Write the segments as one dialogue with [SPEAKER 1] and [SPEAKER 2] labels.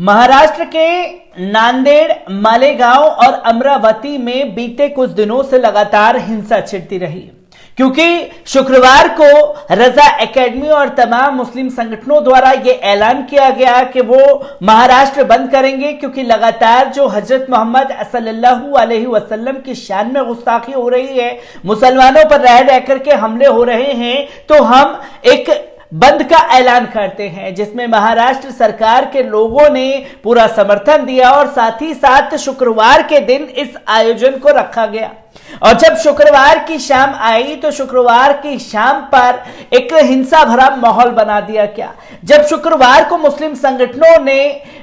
[SPEAKER 1] महाराष्ट्र के नांदेड़, मालेगांव और अमरावती में बीते कुछ दिनों से लगातार हिंसा छिड़ती रही, क्योंकि शुक्रवार को रजा एकेडमी और तमाम मुस्लिम संगठनों द्वारा यह ऐलान किया गया कि वो महाराष्ट्र बंद करेंगे, क्योंकि लगातार जो हजरत मोहम्मद सल्लल्लाहु अलैहि वसल्लम की शान में गुस्ताखी हो रही है, मुसलमानों पर रह रहकर के हमले हो रहे हैं, तो हम एक बंद का ऐलान करते हैं, जिसमें महाराष्ट्र सरकार के लोगों ने पूरा समर्थन दिया और साथ ही साथ शुक्रवार के दिन इस आयोजन को रखा गया। और जब शुक्रवार की शाम आई तो शुक्रवार की शाम पर एक हिंसा भरा माहौल बना दिया गया। जब शुक्रवार को मुस्लिम संगठनों ने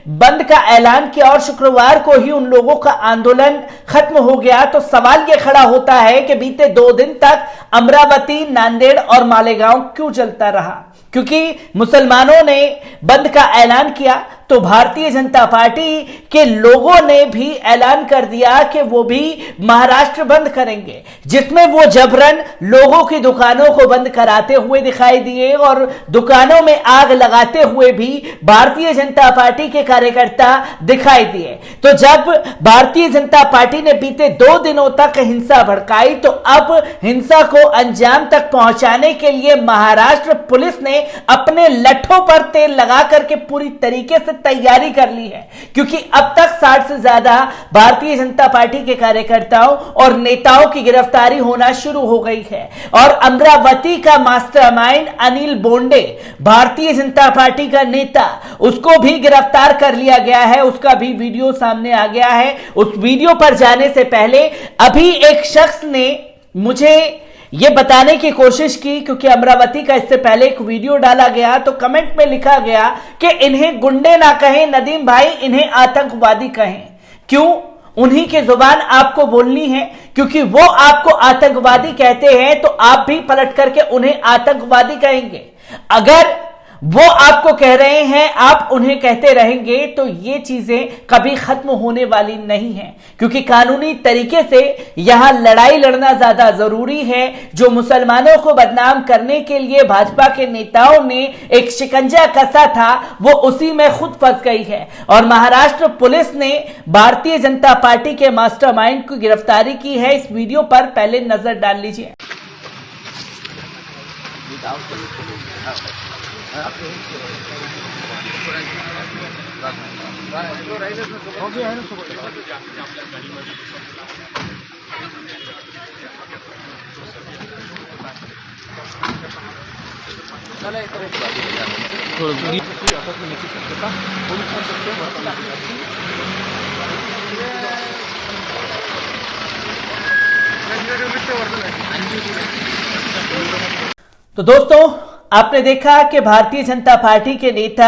[SPEAKER 1] बंद का ऐलान किया और शुक्रवार को ही उन लोगों का आंदोलन खत्म हो गया, तो सवाल यह खड़ा होता है कि बीते 2 दिन तक अमरावती, नांदेड़ और मालेगांव क्यों चलता रहा? क्योंकि मुसलमानों ने बंद का ऐलान किया तो भारतीय जनता पार्टी के लोगों ने भी ऐलान कर दिया कि वो भी महाराष्ट्र बंद करेंगे, जिसमें वो जबरन लोगों की दुकानों को बंद कराते हुए दिखाई दिए और दुकानों में आग लगाते हुए भी भारतीय जनता पार्टी के कार्यकर्ता दिखाई दिए। तो जब भारतीय जनता पार्टी ने बीते 2 दिनों तक हिंसा भड़काई, तो अब हिंसा को अंजाम तक पहुंचाने के लिए महाराष्ट्र पुलिस ने अपने लठों पर तेल लगा करके पूरी तरीके से तैयारी कर ली है, क्योंकि अब तक 60 से ज्यादा भारतीय जनता पार्टी के कार्यकर्ताओं और नेताओं की गिरफ्तारी होना शुरू हो गई है। और अमरावती का मास्टरमाइंड अनिल बोंडे, भारतीय जनता पार्टी का नेता, उसको भी गिरफ्तार कर लिया गया है। उसका भी वीडियो सामने आ गया है। उस वीडियो पर जाने से पहले अभी एक शख्स ने मुझे ये बताने की कोशिश की, क्योंकि अमरावती का इससे पहले एक वीडियो डाला गया तो कमेंट में लिखा गया कि इन्हें गुंडे ना कहें नदीम भाई, इन्हें आतंकवादी कहें। क्यों? उन्हीं की जुबान आपको बोलनी है, क्योंकि वो आपको आतंकवादी कहते हैं तो आप भी पलट करके उन्हें आतंकवादी कहेंगे। अगर वो आपको कह रहे हैं, आप उन्हें कहते रहेंगे, तो ये चीजें कभी खत्म होने वाली नहीं है, क्योंकि कानूनी तरीके से यहां लड़ाई लड़ना ज्यादा जरूरी है। जो मुसलमानों को बदनाम करने के लिए भाजपा के नेताओं ने एक शिकंजा कसा था, वो उसी में खुद फंस गई है। और महाराष्ट्र पुलिस ने भारतीय जनता पार्टी के मास्टरमाइंड की गिरफ्तारी की है। इस वीडियो पर पहले नजर डाल लीजिए। तो दोस्तों, आपने देखा कि भारतीय जनता पार्टी के नेता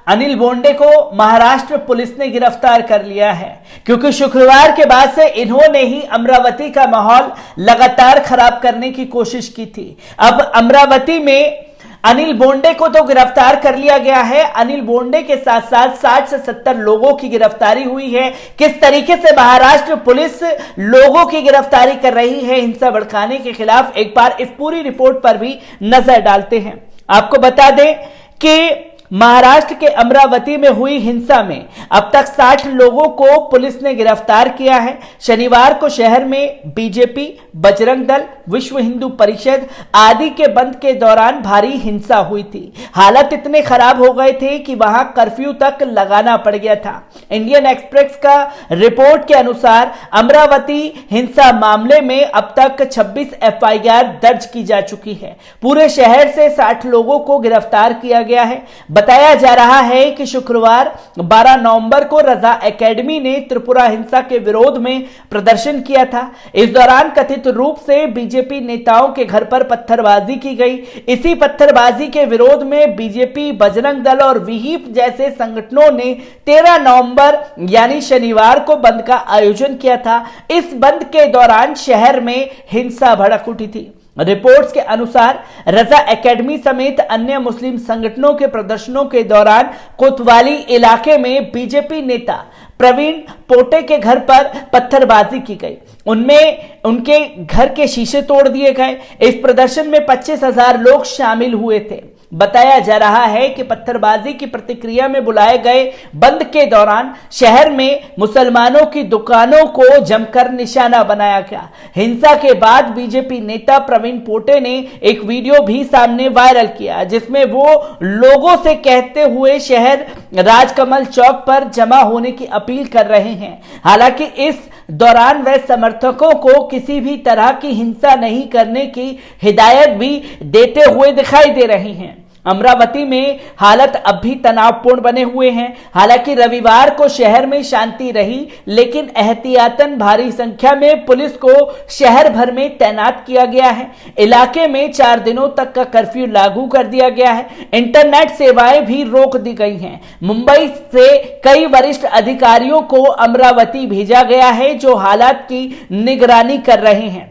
[SPEAKER 1] अनिल बोंडे को महाराष्ट्र पुलिस ने गिरफ्तार कर लिया है, क्योंकि शुक्रवार के बाद से इन्होंने ही अमरावती का माहौल लगातार खराब करने की कोशिश की थी। अब अमरावती में अनिल बोंडे को तो गिरफ्तार कर लिया गया है। अनिल बोंडे के साथ साथ 60 से 70 लोगों की गिरफ्तारी हुई है। किस तरीके से महाराष्ट्र पुलिस लोगों की गिरफ्तारी कर रही है हिंसा भड़काने के खिलाफ, एक बार इस पूरी रिपोर्ट पर भी नजर डालते हैं। आपको बता दें कि महाराष्ट्र के अमरावती में हुई हिंसा में अब तक 60 लोगों को पुलिस ने गिरफ्तार किया है। शनिवार को शहर में बीजेपी, बजरंग दल, विश्व हिंदू परिषद आदि के बंद के दौरान भारी हिंसा हुई थी। हालत इतने खराब हो गए थे कि वहां कर्फ्यू तक लगाना पड़ गया था। इंडियन एक्सप्रेस का रिपोर्ट के अनुसार अमरावती हिंसा मामले में अब तक 26 FIR दर्ज की जा चुकी है। पूरे शहर से 60 लोगों को गिरफ्तार किया गया है। बताया जा रहा है कि शुक्रवार 12 नवंबर को रजा एकेडमी ने त्रिपुरा हिंसा के विरोध में प्रदर्शन किया था। इस दौरान कथित रूप से बीजेपी नेताओं के घर पर पत्थरबाजी की गई। इसी पत्थरबाजी के विरोध में बीजेपी, बजरंग दल और विहिप जैसे संगठनों ने 13 नवंबर यानी शनिवार को बंद का आयोजन किया था। इस बंद के दौरान शहर में हिंसा भड़क उठी थी। रिपोर्ट्स के अनुसार रजा एकेडमी समेत अन्य मुस्लिम संगठनों के प्रदर्शनों के दौरान कोतवाली इलाके में बीजेपी नेता प्रवीण पोटे के घर पर पत्थरबाजी की गई। उनमें उनके घर के शीशे तोड़ दिए गए। इस प्रदर्शन में 25,000 लोग शामिल हुए थे। बताया जा रहा है कि पत्थरबाजी की प्रतिक्रिया में बुलाए गए बंद के दौरान शहर में मुसलमानों की दुकानों को जमकर निशाना बनाया गया। हिंसा के बाद बीजेपी नेता प्रवीण पोटे ने एक वीडियो भी सामने वायरल किया, जिसमें वो लोगों से कहते हुए शहर राजकमल चौक पर जमा होने की अपील कर रहे हैं। हालांकि इस दौरान वह समर्थकों को किसी भी तरह की हिंसा नहीं करने की हिदायत भी देते हुए दिखाई दे रहे हैं। अमरावती में हालत अब भी तनावपूर्ण बने हुए हैं। हालांकि रविवार को शहर में शांति रही, लेकिन एहतियातन भारी संख्या में पुलिस को शहर भर में तैनात किया गया है। इलाके में 4 दिनों तक का कर्फ्यू लागू कर दिया गया है। इंटरनेट सेवाएं भी रोक दी गई हैं। मुंबई से कई वरिष्ठ अधिकारियों को अमरावती भेजा गया है, जो हालात की निगरानी कर रहे हैं।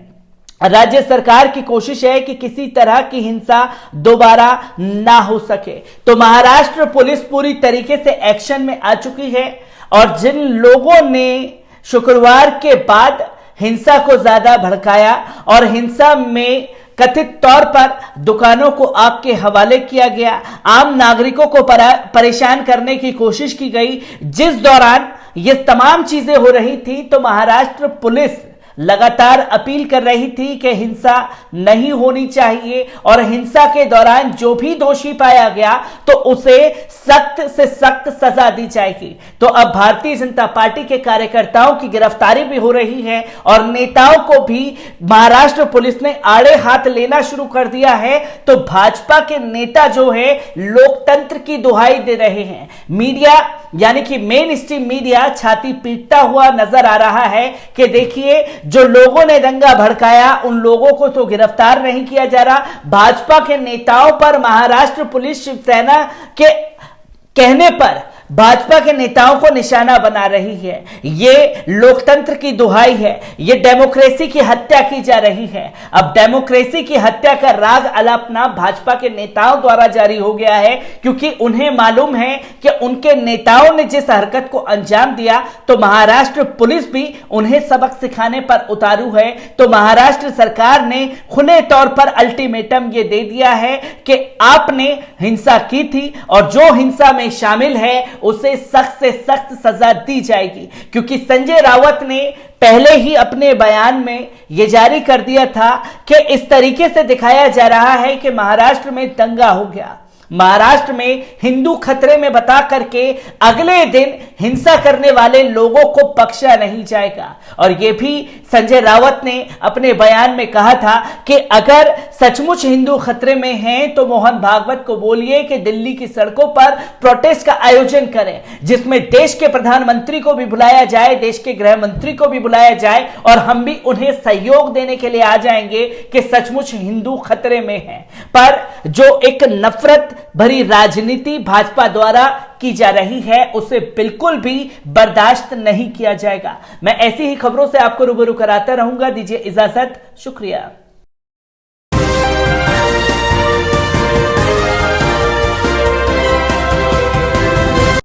[SPEAKER 1] राज्य सरकार की कोशिश है कि किसी तरह की हिंसा दोबारा ना हो सके। तो महाराष्ट्र पुलिस पूरी तरीके से एक्शन में आ चुकी है और जिन लोगों ने शुक्रवार के बाद हिंसा को ज्यादा भड़काया और हिंसा में कथित तौर पर दुकानों को आग के हवाले किया गया, आम नागरिकों को परेशान करने की कोशिश की गई, जिस दौरान ये तमाम चीजें हो रही थी, तो महाराष्ट्र पुलिस लगातार अपील कर रही थी कि हिंसा नहीं होनी चाहिए और हिंसा के दौरान जो भी दोषी पाया गया तो उसे सख्त से सख्त सजा दी जाएगी। तो अब भारतीय जनता पार्टी के कार्यकर्ताओं की गिरफ्तारी भी हो रही है और नेताओं को भी महाराष्ट्र पुलिस ने आड़े हाथ लेना शुरू कर दिया है। तो भाजपा के नेता जो है लोकतंत्र की दुहाई दे रहे हैं। मीडिया यानी कि मेन स्ट्रीम मीडिया छाती पीटता हुआ नजर आ रहा है कि देखिए, जो लोगों ने दंगा भड़काया उन लोगों को तो गिरफ्तार नहीं किया जा रहा, भाजपा के नेताओं पर महाराष्ट्र पुलिस शिवसेना के कहने पर भाजपा के नेताओं को निशाना बना रही है। ये लोकतंत्र की दुहाई है, ये डेमोक्रेसी की हत्या की जा रही है। अब डेमोक्रेसी की हत्या का राग अलापना भाजपा के नेताओं द्वारा जारी हो गया है, क्योंकि उन्हें मालूम है कि उनके नेताओं ने जिस हरकत को अंजाम दिया तो महाराष्ट्र पुलिस भी उन्हें सबक सिखाने पर उतारू है। तो महाराष्ट्र सरकार ने खुले तौर पर अल्टीमेटम ये दे दिया है कि आपने हिंसा की थी और जो हिंसा में शामिल है उसे सख्त से सख्त सजा दी जाएगी, क्योंकि संजय राउत ने पहले ही अपने बयान में यह जारी कर दिया था कि इस तरीके से दिखाया जा रहा है कि महाराष्ट्र में दंगा हो गया, महाराष्ट्र में हिंदू खतरे में बता करके अगले दिन हिंसा करने वाले लोगों को बख्शा नहीं जाएगा। और यह भी संजय राउत ने अपने बयान में कहा था कि अगर सचमुच हिंदू खतरे में हैं तो मोहन भागवत को बोलिए कि दिल्ली की सड़कों पर प्रोटेस्ट का आयोजन करें, जिसमें देश के प्रधानमंत्री को भी बुलाया जाए, देश के गृह मंत्री को भी बुलाया जाए और हम भी उन्हें सहयोग देने के लिए आ जाएंगे कि सचमुच हिंदू खतरे में हैं। पर जो एक नफरत भरी राजनीति भाजपा द्वारा की जा रही है उसे बिल्कुल भी बर्दाश्त नहीं किया जाएगा। मैं ऐसी ही खबरों से आपको रूबरू कराता रहूंगा। दीजिए इजाजत, शुक्रिया।